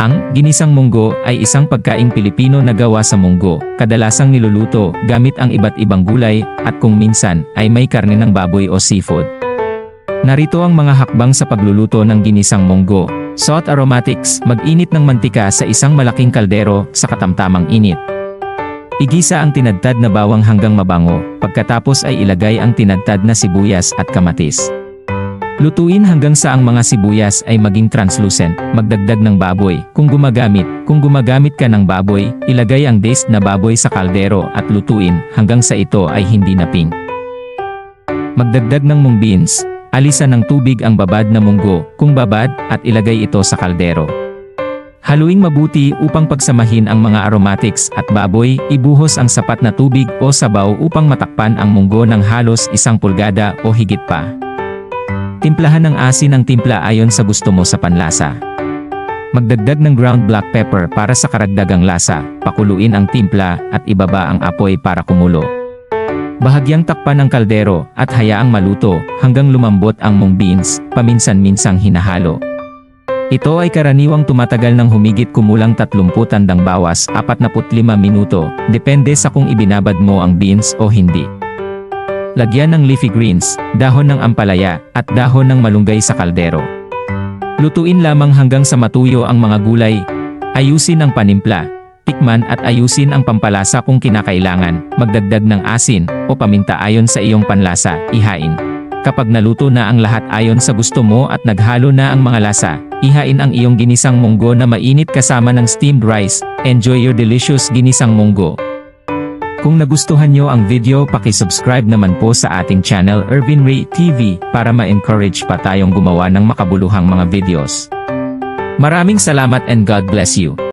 Ang ginisang munggo ay isang pagkaing Pilipino na gawa sa munggo, kadalasang niluluto gamit ang iba't ibang gulay at kung minsan ay may karne ng baboy o seafood. Narito ang mga hakbang sa pagluluto ng ginisang munggo. Salt aromatics, mag-init ng mantika sa isang malaking kaldero sa katamtamang init. Igisa ang tinadtad na bawang hanggang mabango, pagkatapos ay ilagay ang tinadtad na sibuyas at kamatis. Lutuin hanggang sa ang mga sibuyas ay maging translucent, magdagdag ng baboy. Kung gumagamit ka ng baboy, ilagay ang diced na baboy sa kaldero at lutuin hanggang sa ito ay hindi na pink. Magdagdag ng mung beans, alisan ng tubig ang babad na munggo, kung babad, at ilagay ito sa kaldero. Haluing mabuti upang pagsamahin ang mga aromatics at baboy, ibuhos ang sapat na tubig o sabaw upang matakpan ang munggo ng halos 1 pulgada o higit pa. Timplahan ng asin ang timpla ayon sa gusto mo sa panlasa. Magdagdag ng ground black pepper para sa karagdagang lasa, pakuluin ang timpla at ibaba ang apoy para kumulo. Bahagyang takpan ang kaldero at hayaang maluto hanggang lumambot ang mung beans, paminsan-minsang hinahalo. Ito ay karaniwang tumatagal ng humigit kumulang 30 tandang bawas 45 minuto, depende sa kung ibinabad mo ang beans o hindi. Lagyan ng leafy greens, dahon ng ampalaya, at dahon ng malunggay sa kaldero. Lutuin lamang hanggang sa matuyo ang mga gulay. Ayusin ang panimpla. Tikman at ayusin ang pampalasa kung kinakailangan. Magdagdag ng asin o paminta ayon sa iyong panlasa, ihain. Kapag naluto na ang lahat ayon sa gusto mo at naghalo na ang mga lasa, ihain ang iyong ginisang munggo na mainit kasama ng steamed rice. Enjoy your delicious ginisang munggo. Kung nagustuhan nyo ang video, paki-subscribe naman po sa ating channel Ervin Ray TV para ma-encourage pa tayong gumawa ng makabuluhang mga videos. Maraming salamat and God bless you.